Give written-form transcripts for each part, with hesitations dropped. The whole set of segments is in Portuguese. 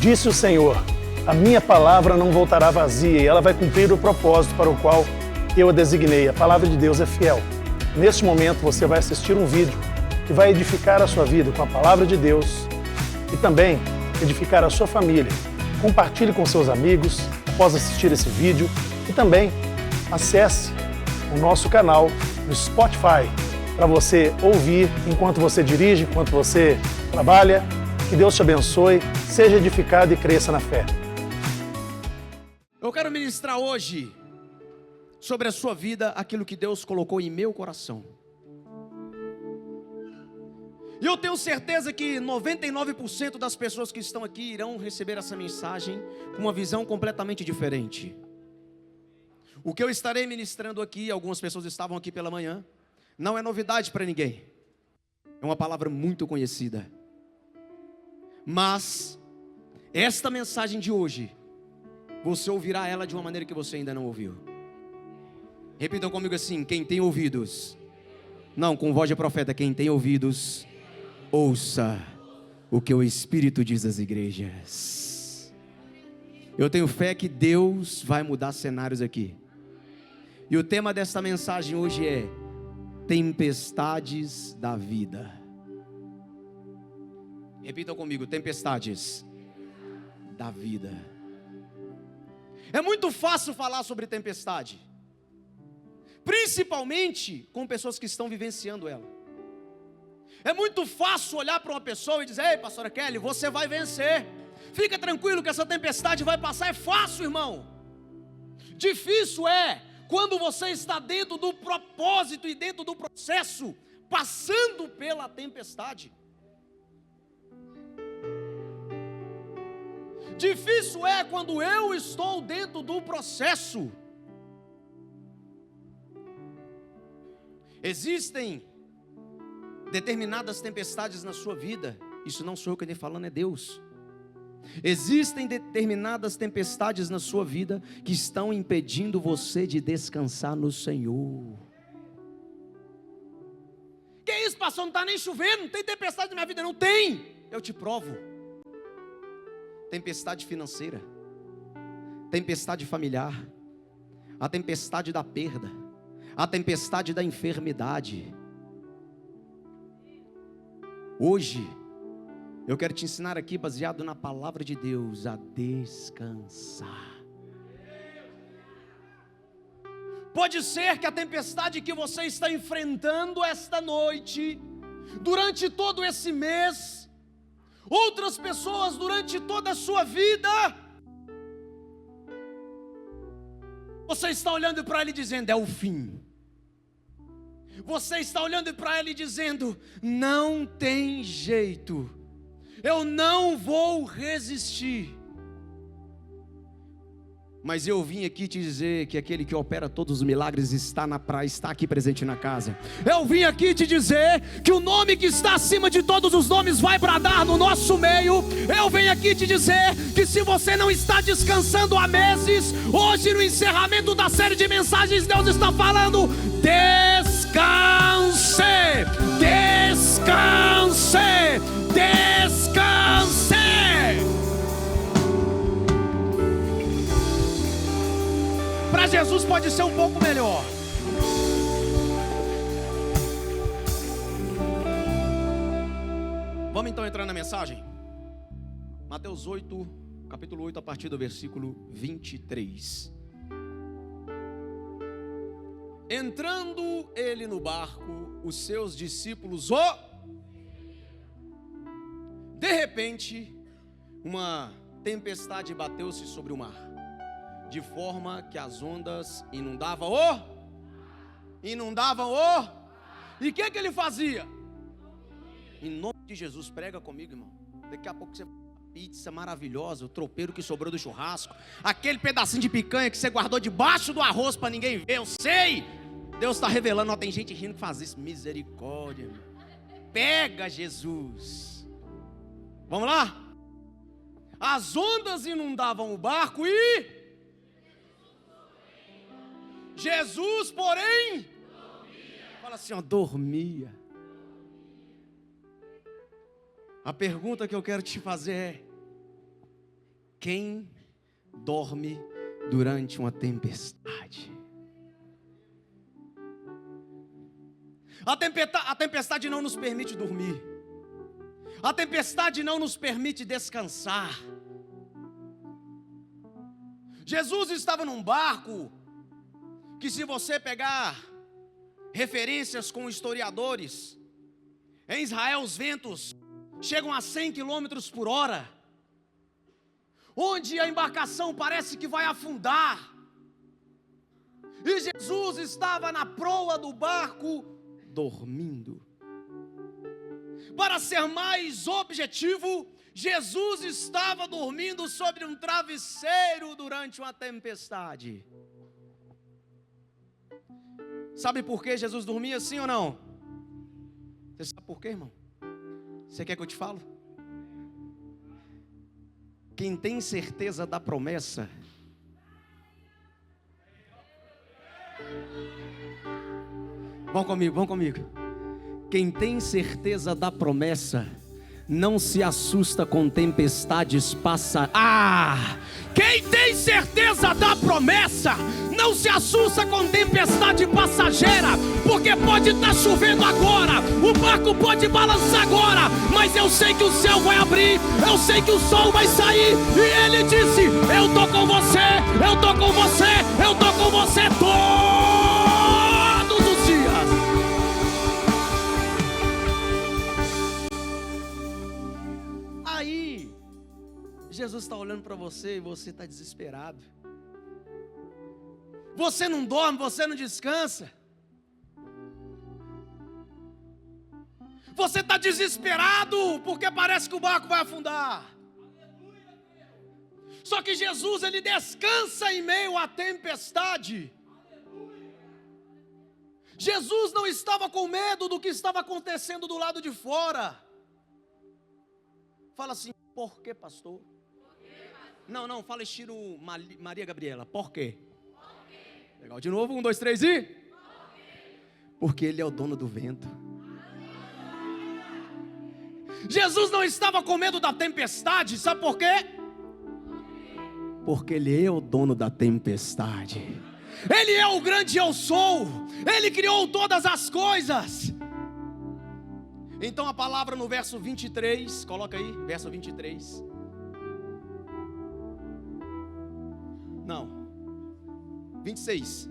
Disse o Senhor: a minha palavra não voltará vazia e ela vai cumprir o propósito para o qual eu a designei. A palavra de Deus é fiel. Neste momento você vai assistir um vídeo que vai edificar a sua vida com a palavra de Deus e também edificar a sua família. Compartilhe com seus amigos após assistir esse vídeo e também acesse o nosso canal no Spotify para você ouvir enquanto você dirige, enquanto você trabalha. Que Deus te abençoe, seja edificado e cresça na fé. Eu quero ministrar hoje sobre a sua vida aquilo que Deus colocou em meu coração. E eu tenho certeza que 99% das pessoas que estão aqui irão receber essa mensagem com uma visão completamente diferente. O que eu estarei ministrando aqui, algumas pessoas estavam aqui pela manhã, não é novidade para ninguém. É uma palavra muito conhecida. Mas esta mensagem de hoje, você ouvirá ela de uma maneira que você ainda não ouviu. Repitam comigo assim: quem tem ouvidos, não, com voz de profeta, quem tem ouvidos, ouça o que o Espírito diz às igrejas. Eu tenho fé que Deus vai mudar cenários aqui. E o tema desta mensagem hoje é tempestades da vida. Repitam comigo: tempestades da vida. É muito fácil falar sobre tempestade, principalmente com pessoas que estão vivenciando ela. É muito fácil olhar para uma pessoa e dizer: ei, pastora Kelly, você vai vencer, fica tranquilo que essa tempestade vai passar. É fácil, irmão. Difícil é quando você está dentro do propósito e dentro do processo, passando pela tempestade. Difícil é quando eu estou dentro do processo. Existem determinadas tempestades na sua vida. Isso não sou eu que estou falando, é Deus. Existem determinadas tempestades na sua vida que estão impedindo você de descansar no Senhor. Que isso, pastor? Não está nem chovendo, não tem tempestade na minha vida. Não tem, eu te provo. Tempestade financeira, tempestade familiar, a tempestade da perda, a tempestade da enfermidade. Hoje eu quero te ensinar aqui, baseado na palavra de Deus, a descansar. Pode ser que a tempestade que você está enfrentando esta noite, durante todo esse mês, outras pessoas durante toda a sua vida, você está olhando para ele dizendo: é o fim. Você está olhando para ele dizendo: não tem jeito, eu não vou resistir. Mas eu vim aqui te dizer que aquele que opera todos os milagres está na praia, está aqui presente na casa. Eu vim aqui te dizer que o nome que está acima de todos os nomes vai bradar no nosso meio. Eu venho aqui te dizer que se você não está descansando há meses, hoje no encerramento da série de mensagens, Deus está falando: descanse, descanse, descanse. Para Jesus pode ser um pouco melhor. Vamos então entrar na mensagem. Mateus 8, capítulo 8, a partir do versículo 23. Entrando ele no barco, os seus discípulos De repente, uma tempestade bateu-se sobre o mar, de forma que as ondas inundavam E o que ele fazia? Em nome de Jesus, prega comigo, irmão. Daqui a pouco você pizza maravilhosa, o tropeiro que sobrou do churrasco, aquele pedacinho de picanha que você guardou debaixo do arroz para ninguém ver. Eu sei, Deus está revelando. Ó, tem gente rindo que faz isso. Misericórdia, irmão. Pega Jesus. Vamos lá? As ondas inundavam o barco e Jesus, porém, dormia. Fala assim, ó, dormia. A pergunta que eu quero te fazer é: Quem dorme durante uma tempestade? A tempestade não nos permite dormir. A tempestade não nos permite descansar. Jesus estava num barco que, se você pegar referências com historiadores, em Israel os ventos chegam a 100 km por hora, onde a embarcação parece que vai afundar. E Jesus estava na proa do barco dormindo. Para ser mais objetivo, Jesus estava dormindo sobre um travesseiro durante uma tempestade. Sabe por que Jesus dormia assim ou não? Você sabe por quê, irmão? Você quer que eu te falo? Quem tem certeza da promessa, vão comigo. Quem tem certeza da promessa não se assusta com tempestades Quem tem certeza da promessa não se assusta com tempestade passageira, porque pode estar chovendo agora, o barco pode balançar agora, mas eu sei que o céu vai abrir, eu sei que o sol vai sair, e ele disse: eu tô com você, eu tô com você, eu tô com você todos os dias. Aí Jesus está olhando para você e você está desesperado. Você não dorme, você não descansa. Você está desesperado porque parece que o barco vai afundar. Só que Jesus, ele descansa em meio à tempestade. Jesus não estava com medo do que estava acontecendo do lado de fora. Fala assim: por que, pastor? Não, fala estilo Maria Gabriela. Por quê? Legal, de novo, 1, 2, 3 e... Porque ele é o dono do vento. Jesus não estava com medo da tempestade, sabe por quê? Porque ele é o dono da tempestade. Ele é o grande eu sou. Ele criou todas as coisas. Então a palavra no verso 23, coloca aí, verso 23. Não, 26.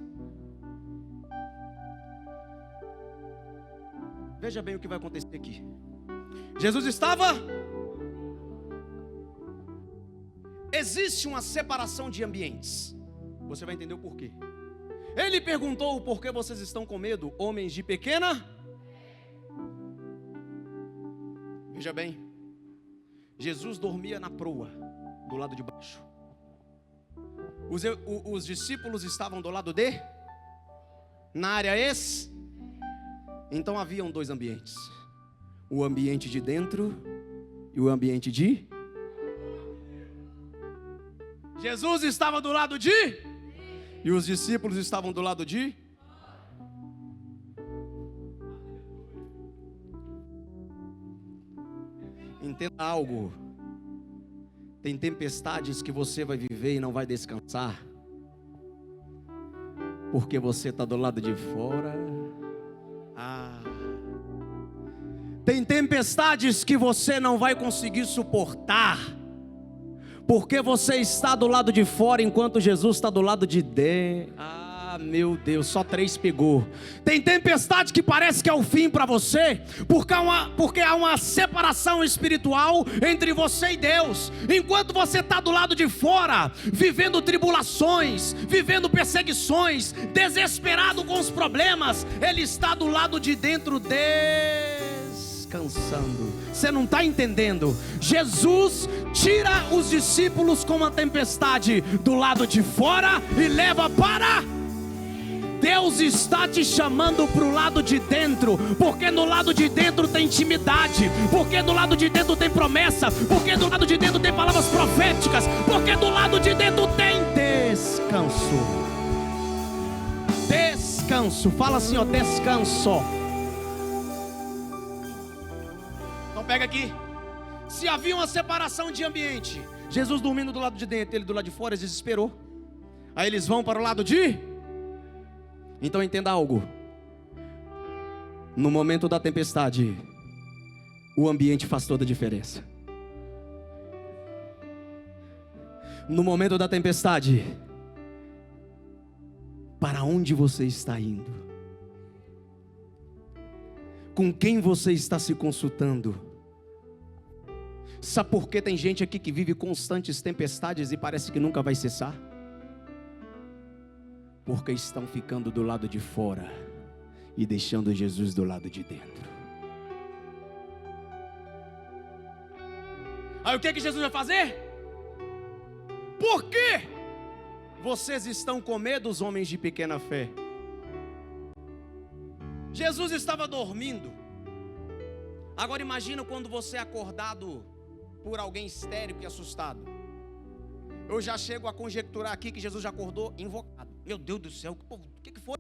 Veja bem o que vai acontecer aqui. Jesus estava... Existe uma separação de ambientes. Você vai entender o porquê. Ele perguntou: por que vocês estão com medo, homens de pequena? Veja bem, Jesus dormia na proa, do lado de baixo. Os discípulos estavam do lado de... Na área Então haviam dois ambientes: o ambiente de dentro e o ambiente de... Jesus estava do lado de... E os discípulos estavam do lado de... Entenda algo. Tem tempestades que você vai viver e não vai descansar, porque você está do lado de fora. Tem tempestades que você não vai conseguir suportar, porque você está do lado de fora, enquanto Jesus está do lado de dentro. Meu Deus, só 3 pegou. Tem tempestade que parece que é o fim para você, porque há uma separação espiritual entre você e Deus. Enquanto você está do lado de fora, vivendo tribulações, vivendo perseguições, desesperado com os problemas, Ele está do lado de dentro descansando. Você não está entendendo? Jesus tira os discípulos com uma tempestade do lado de fora e leva para... Deus está te chamando para o lado de dentro, porque no lado de dentro tem intimidade, porque do lado de dentro tem promessa, porque do lado de dentro tem palavras proféticas, porque do lado de dentro tem descanso. Descanso, fala assim, ó, descanso. Então pega aqui. Se havia uma separação de ambiente, Jesus dormindo do lado de dentro, ele do lado de fora, eles desesperou. Aí eles vão para o lado de... Então entenda algo. No momento da tempestade, o ambiente faz toda a diferença. No momento da tempestade, para onde você está indo? Com quem você está se consultando? Sabe por que tem gente aqui que vive constantes tempestades e parece que nunca vai cessar? Porque estão ficando do lado de fora e deixando Jesus do lado de dentro. Aí o que Jesus vai fazer? Por quê? Vocês estão com medo, os homens de pequena fé? Jesus estava dormindo. Agora imagina quando você é acordado por alguém histérico e assustado. Eu já chego a conjecturar aqui que Jesus já acordou invocado. Meu Deus do céu, o que foi?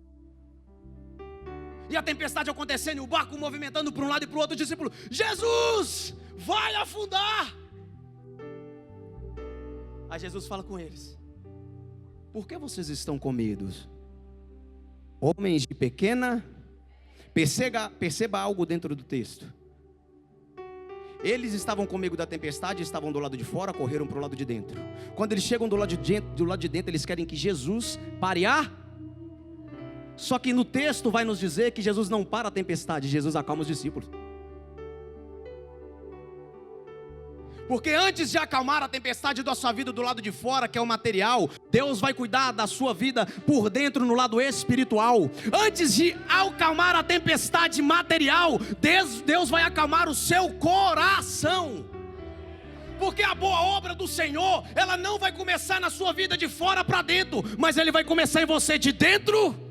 E a tempestade acontecendo, e o barco movimentando para um lado e para o outro. O discípulo: Jesus, vai afundar. Aí Jesus fala com eles: por que vocês estão com medo? Homens de pequena... Perceba algo dentro do texto. Eles estavam com medo da tempestade, estavam do lado de fora, correram para o lado de dentro. Quando eles chegam do lado de dentro, eles querem que Jesus pare a... Só que no texto vai nos dizer que Jesus não para a tempestade, Jesus acalma os discípulos. Porque antes de acalmar a tempestade da sua vida do lado de fora, que é o material, Deus vai cuidar da sua vida por dentro, no lado espiritual. Antes de acalmar a tempestade material, Deus vai acalmar o seu coração. Porque a boa obra do Senhor, ela não vai começar na sua vida de fora para dentro, mas Ele vai começar em você de dentro.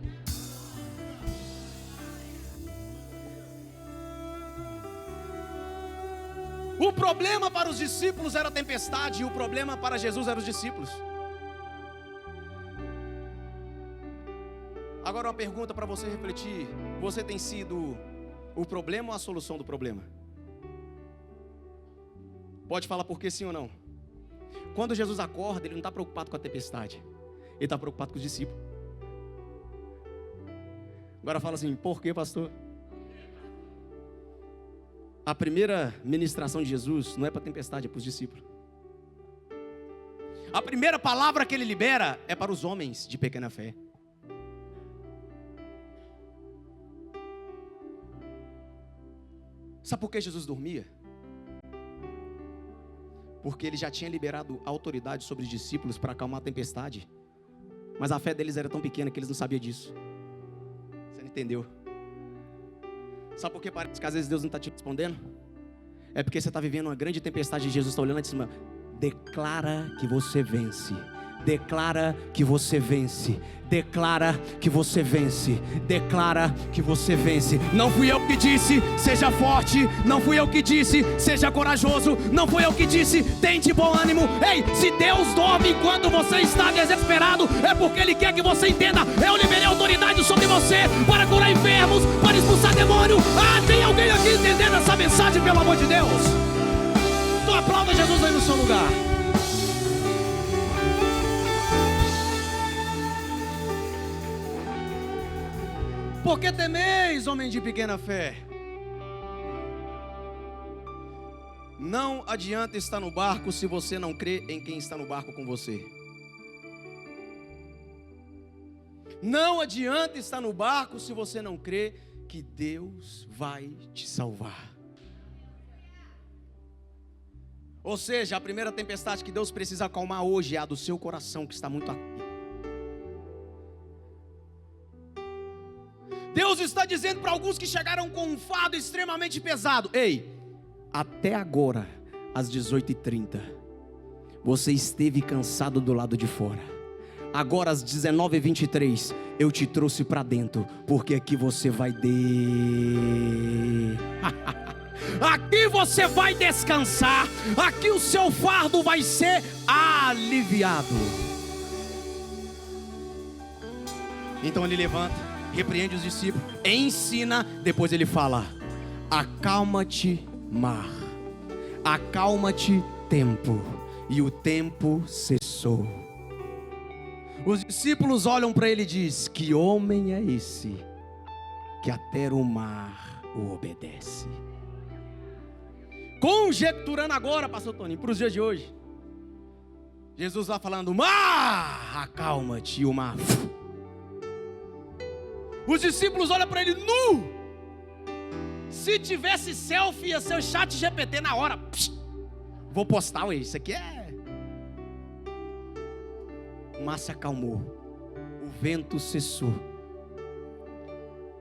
O problema para os discípulos era a tempestade, e o problema para Jesus eram os discípulos. Agora uma pergunta para você refletir: você tem sido o problema ou a solução do problema? Pode falar por que sim ou não. Quando Jesus acorda, Ele não está preocupado com a tempestade, Ele está preocupado com os discípulos. Agora fala assim: por que, pastor? A primeira ministração de Jesus não é para a tempestade, é para os discípulos. A primeira palavra que Ele libera é para os homens de pequena fé. Sabe por que Jesus dormia? Porque Ele já tinha liberado autoridade sobre os discípulos para acalmar a tempestade. Mas a fé deles era tão pequena que eles não sabiam disso. Você não entendeu? Sabe por que parece que às vezes Deus não está te respondendo? É porque você está vivendo uma grande tempestade e Jesus está olhando lá de cima. Declara que você vence. Declara que você vence. Declara que você vence. Declara que você vence. Não fui eu que disse, seja forte. Não fui eu que disse, seja corajoso. Não fui eu que disse, tem de bom ânimo. Ei, se Deus dorme enquanto você está desesperado, é porque Ele quer que você entenda: eu liberei autoridade sobre você para curar enfermos, para expulsar demônio. Ah, tem alguém aqui entendendo essa mensagem, pelo amor de Deus? Então aplauda Jesus aí no seu lugar. Por que temeis, homem de pequena fé? Não adianta estar no barco se você não crê em quem está no barco com você. Não adianta estar no barco se você não crê que Deus vai te salvar. Ou seja, a primeira tempestade que Deus precisa acalmar hoje é a do seu coração, que está muito aqui. Deus está dizendo para alguns que chegaram com um fardo extremamente pesado: ei, até agora, às 18h30, você esteve cansado do lado de fora. Agora às 19h23, eu te trouxe para dentro, porque aqui você vai aqui você vai descansar. Aqui o seu fardo vai ser aliviado. Então ele levanta, repreende os discípulos, ensina, depois ele fala: acalma-te, mar, acalma-te, tempo. e o tempo cessou. Os discípulos olham para ele e dizem: que homem é esse que até o mar o obedece? Conjecturando agora, pastor Toninho, para os dias de hoje, Jesus vai falando: mar, acalma-te, e o mar. Os discípulos olham para ele nu. Se tivesse selfie, ia ser o chat GPT na hora. Vou postar, ué, isso aqui é... O mar se acalmou, o vento cessou.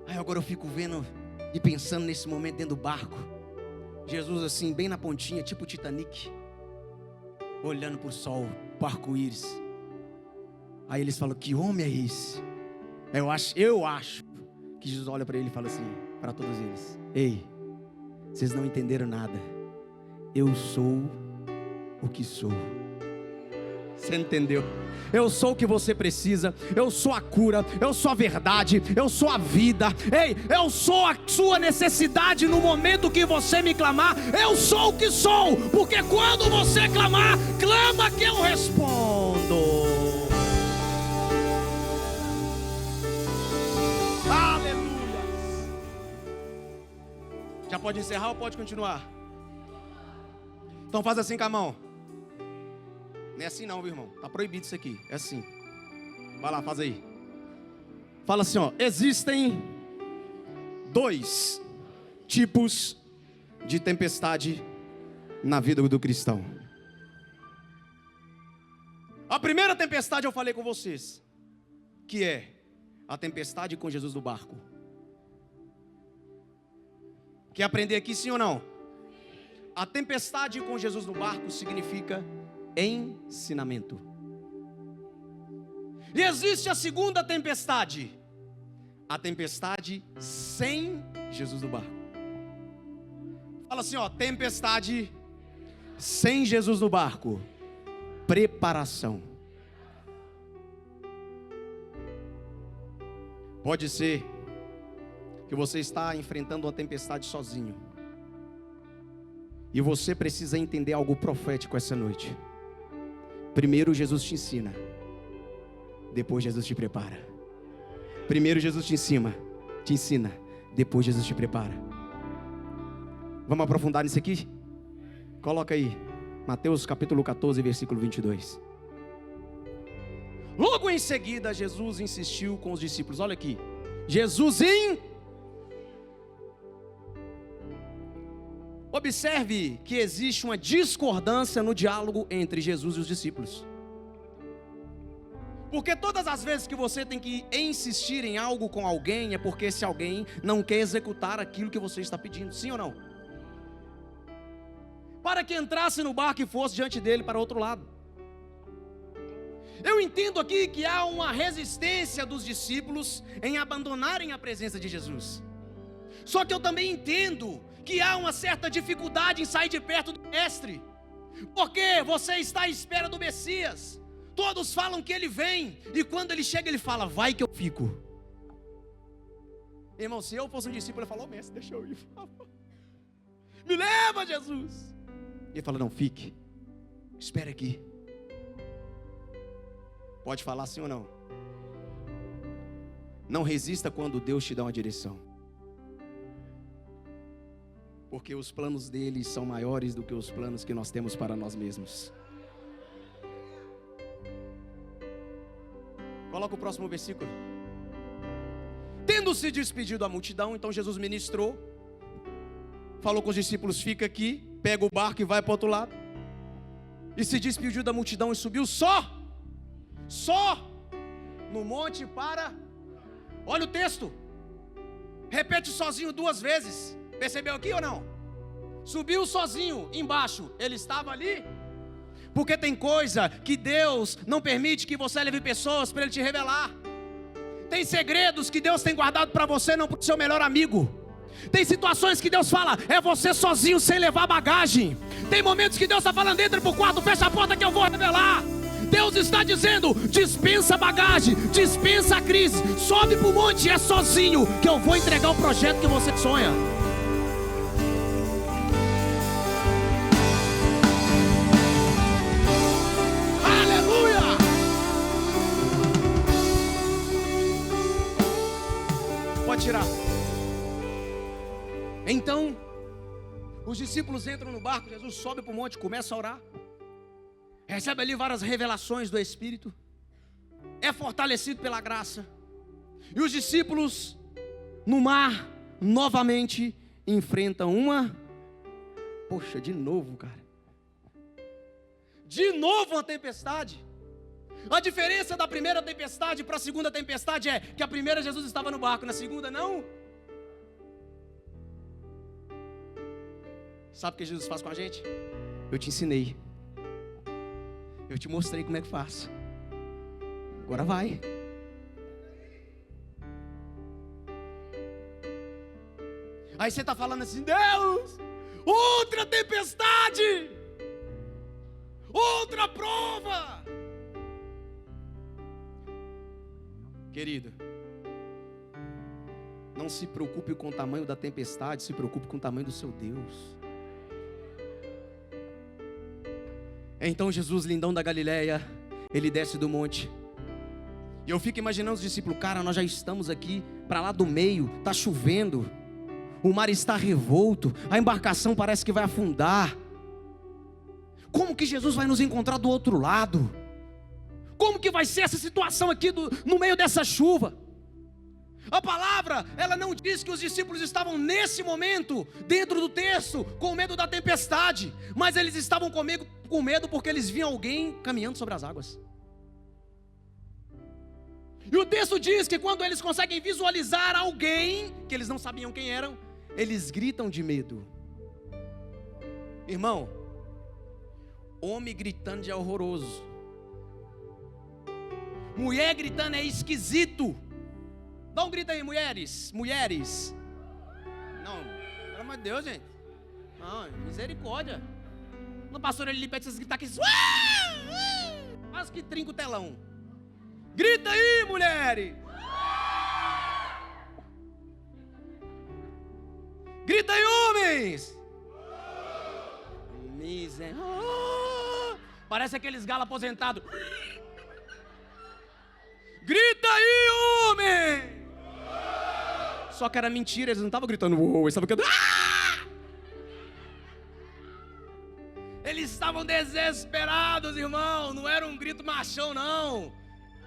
Aí agora eu fico vendo e pensando nesse momento dentro do barco, Jesus assim, bem na pontinha, tipo Titanic, olhando para o sol, para o arco-íris. Aí eles falam: que homem é esse? Eu acho que Jesus olha para ele e fala assim, para todos eles: ei, vocês não entenderam nada. Eu sou o que sou. Você entendeu? Eu sou o que você precisa. Eu sou a cura, eu sou a verdade, eu sou a vida. Ei, eu sou a sua necessidade no momento que você me clamar. Eu sou o que sou, porque quando você clamar, clama que eu respondo. Aleluia. Já pode encerrar ou pode continuar? Então faz assim com a mão. Não é assim não, viu, irmão? Tá proibido isso aqui. É assim. Vai lá, faz aí. Fala assim, ó: existem 2 tipos de tempestade na vida do cristão. A primeira tempestade eu falei com vocês, que é a tempestade com Jesus no barco. Quer aprender aqui, sim ou não? A tempestade com Jesus no barco significa ensinamento. E existe a segunda tempestade, a tempestade sem Jesus no barco. Fala assim, ó: tempestade sem Jesus no barco. Preparação. Pode ser que você está enfrentando uma tempestade sozinho, e você precisa entender algo profético essa noite. Primeiro Jesus te ensina, depois Jesus te prepara. Primeiro Jesus te ensina, depois Jesus te prepara. Vamos aprofundar nisso aqui? Coloca aí, Mateus capítulo 14, versículo 22. Logo em seguida, Jesus insistiu com os discípulos. Olha aqui, Observe que existe uma discordância no diálogo entre Jesus e os discípulos. Porque todas as vezes que você tem que insistir em algo com alguém, é porque esse alguém não quer executar aquilo que você está pedindo, sim ou não? Para que entrasse no barco e fosse diante dele para outro lado. Eu entendo aqui que há uma resistência dos discípulos em abandonarem a presença de Jesus. Só que eu também entendo que há uma certa dificuldade em sair de perto do mestre, porque você está à espera do Messias. Todos falam que ele vem, e quando ele chega ele fala: vai que eu fico. Irmão, se eu fosse um discípulo, eu falo: mestre, deixa eu ir, me leva, Jesus. E ele fala: não, fique, espere aqui. Pode falar sim ou não? Não resista quando Deus te dá uma direção, porque os planos dele são maiores do que os planos que nós temos para nós mesmos. Coloca o próximo versículo. Tendo se despedido a multidão, então Jesus ministrou, falou com os discípulos: fica aqui, pega o barco e vai para o outro lado. E se despediu da multidão e subiu só no monte para... Olha o texto, repete sozinho 2 vezes. Percebeu aqui ou não? Subiu sozinho embaixo. Ele estava ali. Porque tem coisa que Deus não permite que você leve pessoas para Ele te revelar. Tem segredos que Deus tem guardado para você, não para o seu melhor amigo. Tem situações que Deus fala: é você sozinho, sem levar bagagem. Tem momentos que Deus está falando: entra para o quarto, fecha a porta que eu vou revelar. Deus está dizendo: dispensa a bagagem, dispensa a crise, sobe para o monte, é sozinho que eu vou entregar o projeto que você sonha. Os discípulos entram no barco, Jesus sobe para o monte, começa a orar. Recebe ali várias revelações do Espírito. É fortalecido pela graça. E os discípulos, no mar, novamente, enfrentam uma... Poxa, de novo, cara. De novo uma tempestade. A diferença da primeira tempestade para a segunda tempestade é que a primeira Jesus estava no barco, na segunda não. Sabe o que Jesus faz com a gente? Eu te ensinei. Eu te mostrei como é que faz. Agora vai. Aí você está falando assim, Deus, outra tempestade, outra prova. Querido, não se preocupe com o tamanho da tempestade, se preocupe com o tamanho do seu Deus. Então Jesus, lindão da Galileia, ele desce do monte. E eu fico imaginando os discípulos, cara, nós já estamos aqui para lá do meio, está chovendo, o mar está revolto, a embarcação parece que vai afundar. Como que Jesus vai nos encontrar do outro lado? Como que vai ser essa situação aqui no meio dessa chuva? A palavra, ela não diz que os discípulos estavam nesse momento, dentro do texto, com medo da tempestade, mas eles estavam com medo porque eles viam alguém caminhando sobre as águas. E o texto diz que quando eles conseguem visualizar alguém, que eles não sabiam quem eram, eles gritam de medo. Irmão, homem gritando já é horroroso. Mulher gritando é esquisito. Dá um grito aí, mulheres. Mulheres. Não, pelo amor de Deus, gente. Não, misericórdia. No pastor ele pede vocês gritar aqui. Quase que trinca o telão. Grita aí, mulheres. Grita aí, homens. Parece aqueles galos aposentados. Grita aí, homem. Só que era mentira, eles não estavam gritando uou, eles estavam gritando Eles estavam desesperados, irmão. Não era um grito machão, não.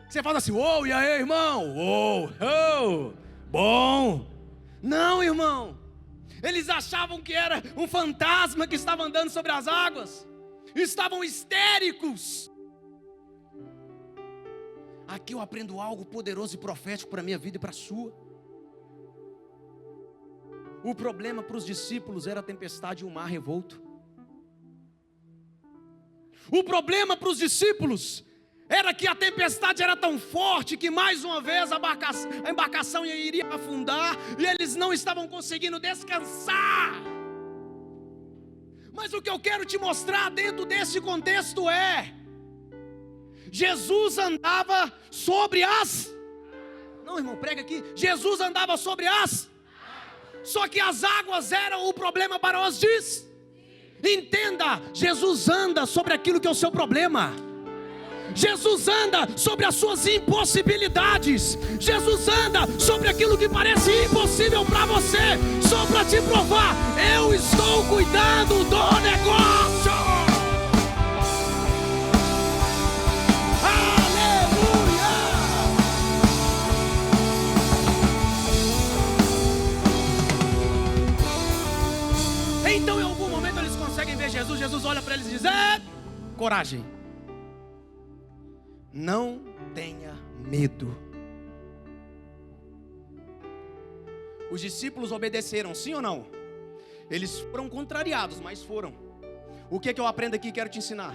Você fala assim, uou, e aí, irmão? Uou, oh, bom. Não, irmão. Eles achavam que era um fantasma que estava andando sobre as águas. Estavam histéricos. Aqui eu aprendo algo poderoso e profético para a minha vida e para a sua. O problema para os discípulos era a tempestade e o mar revolto. O problema para os discípulos era que a tempestade era tão forte que mais uma vez a embarcação iria afundar e eles não estavam conseguindo descansar. Mas o que eu quero te mostrar dentro desse contexto é: Jesus andava sobre as... Não, irmão, prega aqui. Jesus andava sobre as... Só que as águas eram o problema para os Entenda, Jesus anda sobre aquilo que é o seu problema. Jesus anda sobre as suas impossibilidades. Jesus anda sobre aquilo que parece impossível para você. Só para te provar, eu estou cuidando do negócio. Então em algum momento eles conseguem ver Jesus. Jesus olha para eles e diz, coragem, não tenha medo. Os discípulos obedeceram, sim ou não? Eles foram contrariados, mas foram. O que é que eu aprendo aqui e quero te ensinar?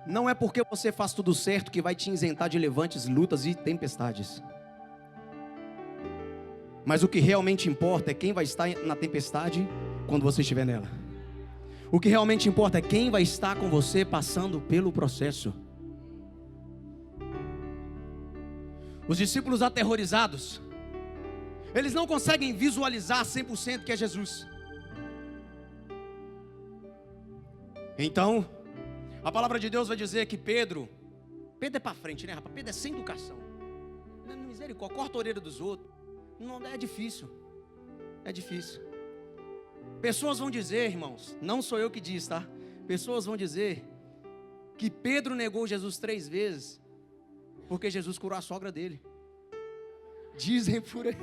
Não é porque você faz tudo certo que vai te isentar de levantes, lutas e tempestades. Mas o que realmente importa é quem vai estar na tempestade quando você estiver nela. O que realmente importa é quem vai estar com você passando pelo processo. Os discípulos aterrorizados, eles não conseguem visualizar 100% que é Jesus. Então, a palavra de Deus vai dizer que Pedro é para frente, né, rapaz? Pedro é sem educação. Misericórdia, corta a orelha dos outros. Não é difícil. É difícil. Pessoas vão dizer, irmãos, não sou eu que diz, tá? Pessoas vão dizer que Pedro negou Jesus 3 vezes porque Jesus curou a sogra dele. Dizem por aí.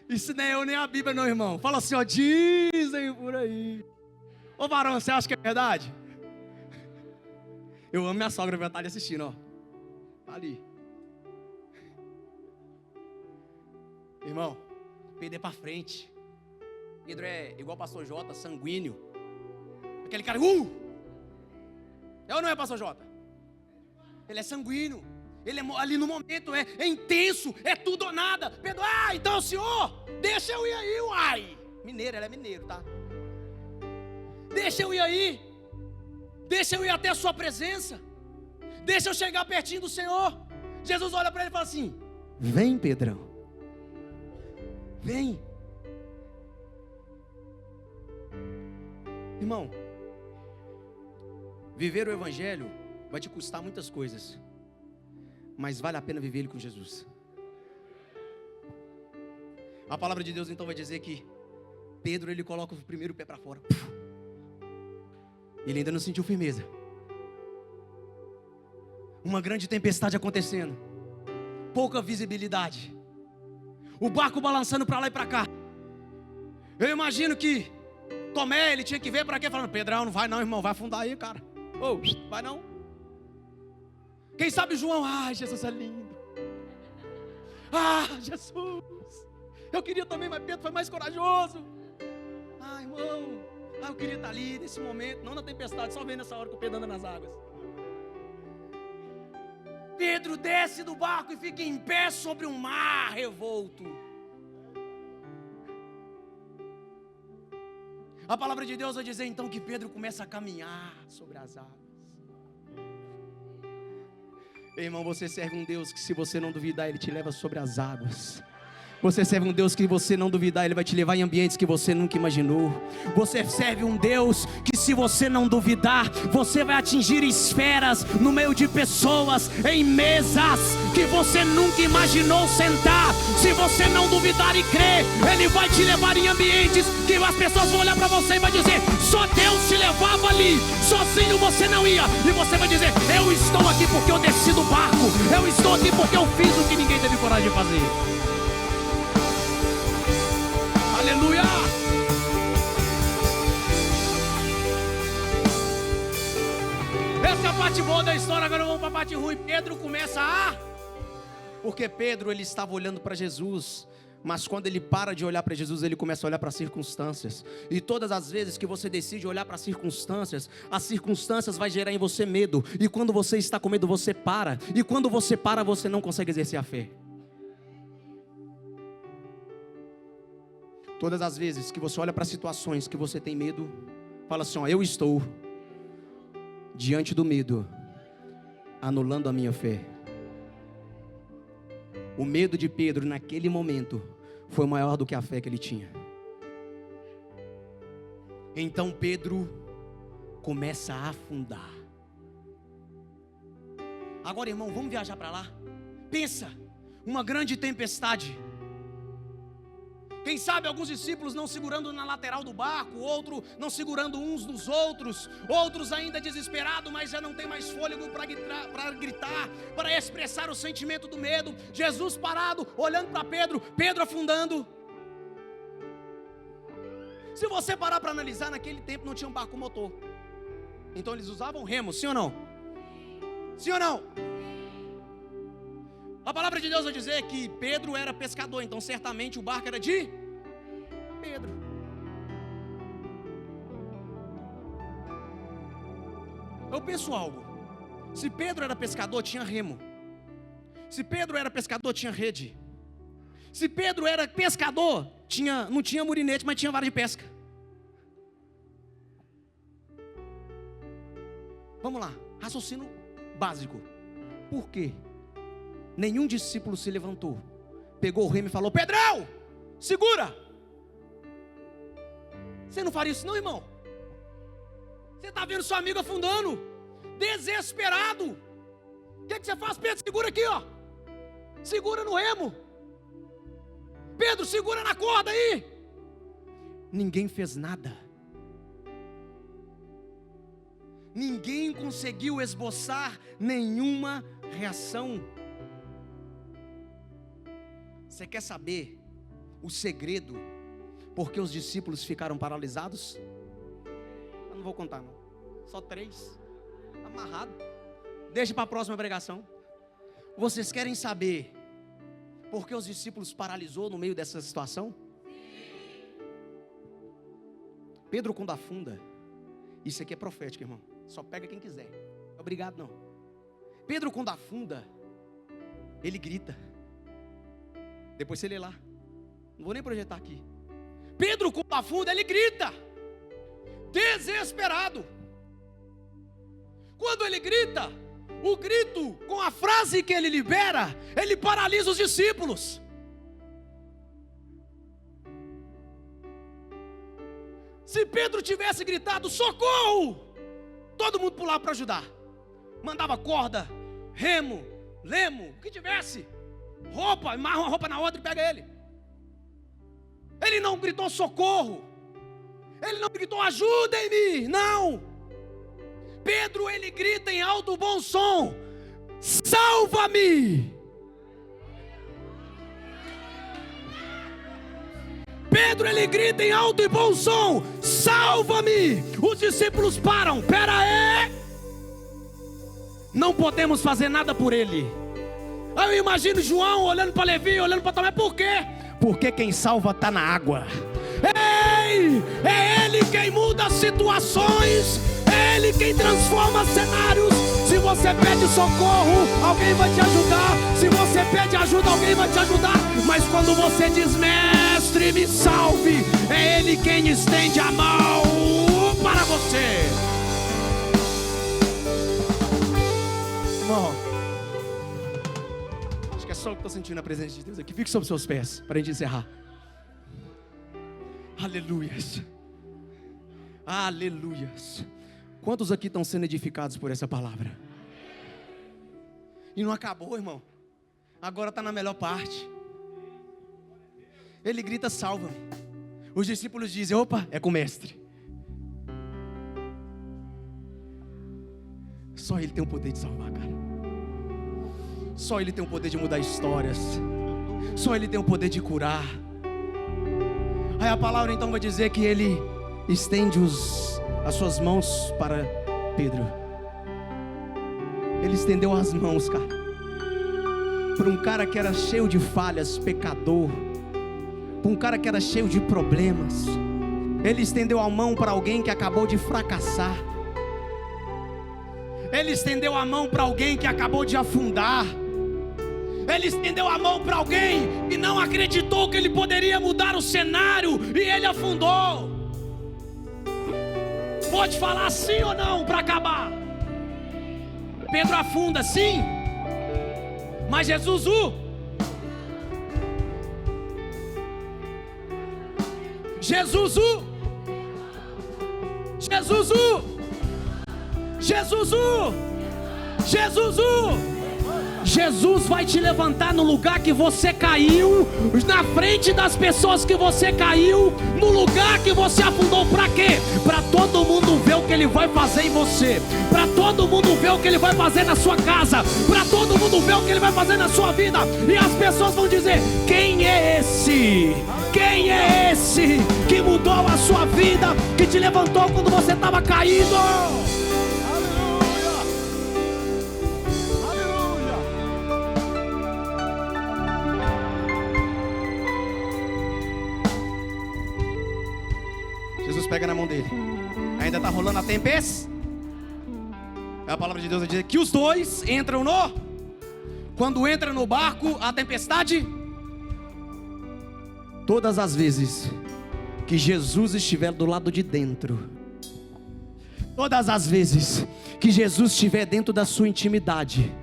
Isso não é eu nem a Bíblia não, irmão. Fala assim, ó, dizem por aí. Ô varão, você acha que é verdade? Eu amo minha sogra, vai estar ali assistindo, ó. Ali. Irmão, Pedro é pra frente. Pedro é igual o pastor Jota, sanguíneo. Aquele cara, é ou não é, pastor Jota? Ele é sanguíneo. Ele é ali no momento, é intenso, é tudo ou nada. Pedro, então senhor, deixa eu ir aí, uai. Mineiro, ele é mineiro, tá? Deixa eu ir aí. Deixa eu ir até a sua presença. Deixa eu chegar pertinho do Senhor. Jesus olha para ele e fala assim: vem, Pedrão. Vem. Irmão, viver o Evangelho vai te custar muitas coisas, mas vale a pena viver ele com Jesus. A palavra de Deus então vai dizer que Pedro, ele coloca o primeiro pé para fora. Ele ainda não sentiu firmeza. Uma grande tempestade acontecendo, pouca visibilidade, o barco balançando para lá e para cá. Eu imagino que Tomé, ele tinha que ver para quê? Falando, Pedrão, não vai não, irmão, vai afundar aí, cara. Vai não. Quem sabe João, Jesus é lindo. Jesus, eu queria também, mas Pedro foi mais corajoso. Irmão, eu queria estar ali nesse momento, não na tempestade, só vendo essa hora que o Pedro anda nas águas. Pedro desce do barco e fica em pé sobre um mar revolto. A palavra de Deus vai dizer então que Pedro começa a caminhar sobre as águas. Irmão, você serve um Deus que, se você não duvidar, Ele te leva sobre as águas. Você serve um Deus que, você não duvidar, Ele vai te levar em ambientes que você nunca imaginou. Você serve um Deus que, se você não duvidar, você vai atingir esferas no meio de pessoas, em mesas que você nunca imaginou sentar. Se você não duvidar e crer, Ele vai te levar em ambientes que as pessoas vão olhar para você e vai dizer: só Deus te levava ali, sozinho você não ia. E você vai dizer: eu estou aqui porque eu desci do barco, eu estou aqui porque eu fiz o que ninguém teve coragem de fazer. Aleluia! Essa é a parte boa da história. Agora vamos para a parte ruim. Pedro começa porque Pedro, ele estava olhando para Jesus, mas quando ele para de olhar para Jesus, ele começa a olhar para as circunstâncias. E todas as vezes que você decide olhar para as circunstâncias vai gerar em você medo. E quando você está com medo, você para. E quando você para, você não consegue exercer a fé. Todas as vezes que você olha para situações que você tem medo, fala assim: eu estou diante do medo, anulando a minha fé. O medo de Pedro naquele momento foi maior do que a fé que ele tinha. Então Pedro começa a afundar. Agora, irmão, vamos viajar para lá. Pensa, uma grande tempestade. Quem sabe alguns discípulos não segurando na lateral do barco, outro não segurando uns nos outros, outros ainda desesperados, mas já não tem mais fôlego para gritar, para expressar o sentimento do medo. Jesus parado, olhando para Pedro, Pedro afundando. Se você parar para analisar, naquele tempo não tinha um barco motor, então eles usavam remo, sim ou não? Sim ou não? A palavra de Deus vai dizer que Pedro era pescador, então certamente o barco era de Pedro. Eu penso algo: se Pedro era pescador, tinha remo. Se Pedro era pescador, tinha rede. Se Pedro era pescador, não tinha murinete, mas tinha vara de pesca. Vamos lá, raciocínio básico. Por quê? Nenhum discípulo se levantou, pegou o remo e falou: Pedrão, segura. Você não faria isso não, irmão? Você está vendo seu amigo afundando, desesperado. O que você faz? Pedro, segura aqui, ó. Segura no remo. Pedro, segura na corda aí. Ninguém fez nada. Ninguém conseguiu esboçar nenhuma reação. Você quer saber o segredo porque os discípulos ficaram paralisados? Eu não vou contar não. Só 3. Amarrado. Deixa para a próxima pregação. Vocês querem saber por que os discípulos paralisou no meio dessa situação? Pedro, quando afunda, isso aqui é profético, irmão. Só pega quem quiser. Obrigado, não. Pedro, quando afunda, ele grita. Depois você lê lá. Não vou nem projetar aqui. Pedro, quando afunda, ele grita. Desesperado. Quando ele grita, o grito, com a frase que ele libera, ele paralisa os discípulos. Se Pedro tivesse gritado, socorro, todo mundo pulava para ajudar. Mandava corda, remo, lemo, o que tivesse. Roupa, amarra uma roupa na outra e pega ele. Ele não gritou socorro. Ele não gritou ajudem-me, não. Pedro, ele grita em alto bom som: salva-me. Pedro, ele grita em alto e bom som: salva-me. Os discípulos param. Pera aí, não podemos fazer nada por ele. Eu imagino João olhando para Levi, olhando para Tomé. Por quê? Porque quem salva está na água. Ei, é ele quem muda as situações, é ele quem transforma cenários. Se você pede socorro, alguém vai te ajudar. Se você pede ajuda, alguém vai te ajudar. Mas quando você diz mestre, me salve, é ele quem estende a mão para você. Irmão, acho que é só o que estou sentindo a presença de Deus aqui. Fique sobre os seus pés para a gente encerrar. Aleluias. Aleluias. Quantos aqui estão sendo edificados por essa palavra? E não acabou, irmão. Agora está na melhor parte. Ele grita: salva-me. Os discípulos dizem: opa, é com o mestre. Só ele tem o poder de salvar, cara. Só ele tem o poder de mudar histórias. Só ele tem o poder de curar. Aí a palavra então vai dizer que ele estende as suas mãos para Pedro. Ele estendeu as mãos, cara, para um cara que era cheio de falhas, pecador, para um cara que era cheio de problemas. Ele estendeu a mão para alguém que acabou de fracassar. Ele estendeu a mão para alguém que acabou de afundar. Ele estendeu a mão para alguém que não acreditou que ele poderia mudar o cenário e ele afundou. Pode falar sim ou não para acabar? Pedro afunda, sim. Mas Jesus Jesus vai te levantar no lugar que você caiu, na frente das pessoas que você caiu, no lugar que você afundou. Para quê? Para todo mundo ver o que ele vai fazer em você, para todo mundo ver o que ele vai fazer na sua casa, para todo mundo ver o que ele vai fazer na sua vida. E as pessoas vão dizer: quem é esse? Quem é esse que mudou a sua vida, que te levantou quando você estava caído? Pega na mão dele. Ainda está rolando a tempestade. A palavra de Deus vai dizer que os dois entram no... Quando entra no barco, a tempestade... Todas as vezes que Jesus estiver do lado de dentro, todas as vezes que Jesus estiver dentro da sua intimidade,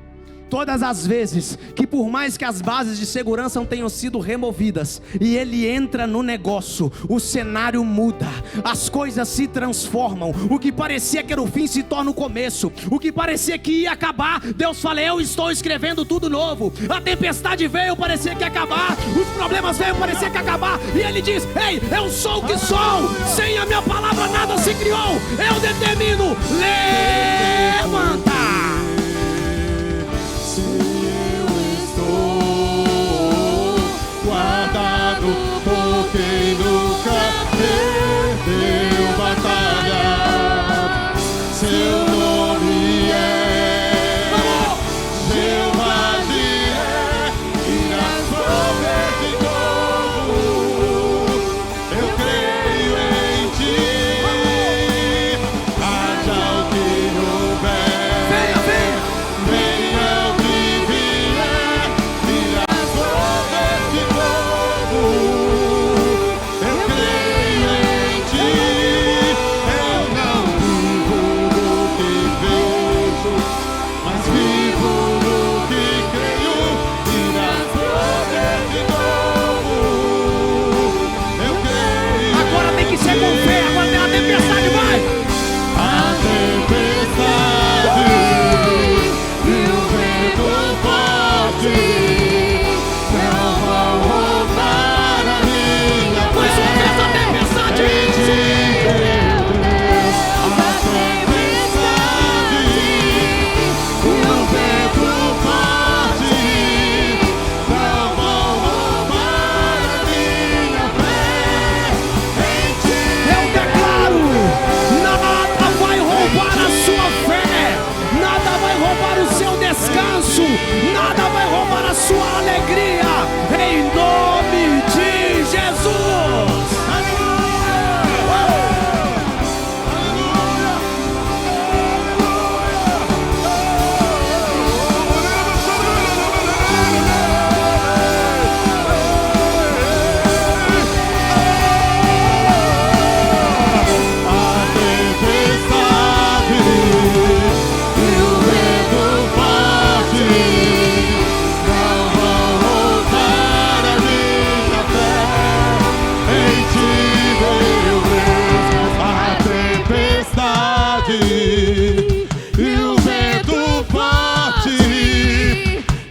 todas as vezes que, por mais que as bases de segurança não tenham sido removidas, e ele entra no negócio, o cenário muda, as coisas se transformam. O que parecia que era o fim se torna o começo. O que parecia que ia acabar, Deus fala: eu estou escrevendo tudo novo. A tempestade veio, parecia que ia acabar. Os problemas veio, parecia que ia acabar. E ele diz: ei, eu sou o que sou. Sem a minha palavra nada se criou. Eu determino, levanta. Se eu estou guardado por quem nunca perdeu batalha, seu nome é Jeová Jireh, e nas provas de novo eu creio em ti. Haja o que houver, venha o que vier, e nas provas de novo eu creio em ti. Eu não vivo no que vejo, mas vivo no que creio, e nas provas de novo eu creio. Agora tem que ser com fé. Agora tem a tempestade, vai. A tempestade e o vento forte não vão roubar a minha Mais uma vez a tempestade. a tempestade e o vento forte não vão roubar a minha fé em ti. Eu declaro, nada vai roubar a sua fé, nada vai roubar o seu descanso, nada vai roubar a sua alegria, em nome de Jesus. A tempestade e o vento forte não vão roubar a minha fé em ti, meu Deus. A tempestade e o vento forte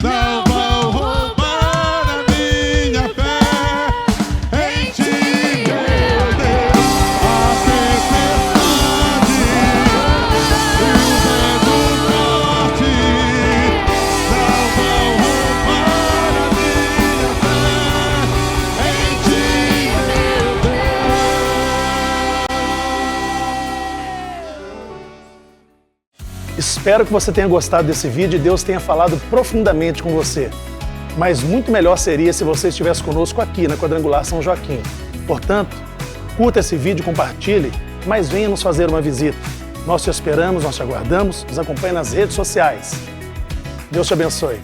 não vão roubar a minha fé em ti, meu Deus. A tempestade e o vento forte não vão roubar a minha fé em ti, meu Espero que você tenha gostado desse vídeo e Deus tenha falado profundamente com você. Mas muito melhor seria se você estivesse conosco aqui na Quadrangular São Joaquim. Portanto, curta esse vídeo, compartilhe, mas venha nos fazer uma visita. Nós te esperamos, nós te aguardamos, nos acompanhe nas redes sociais. Deus te abençoe.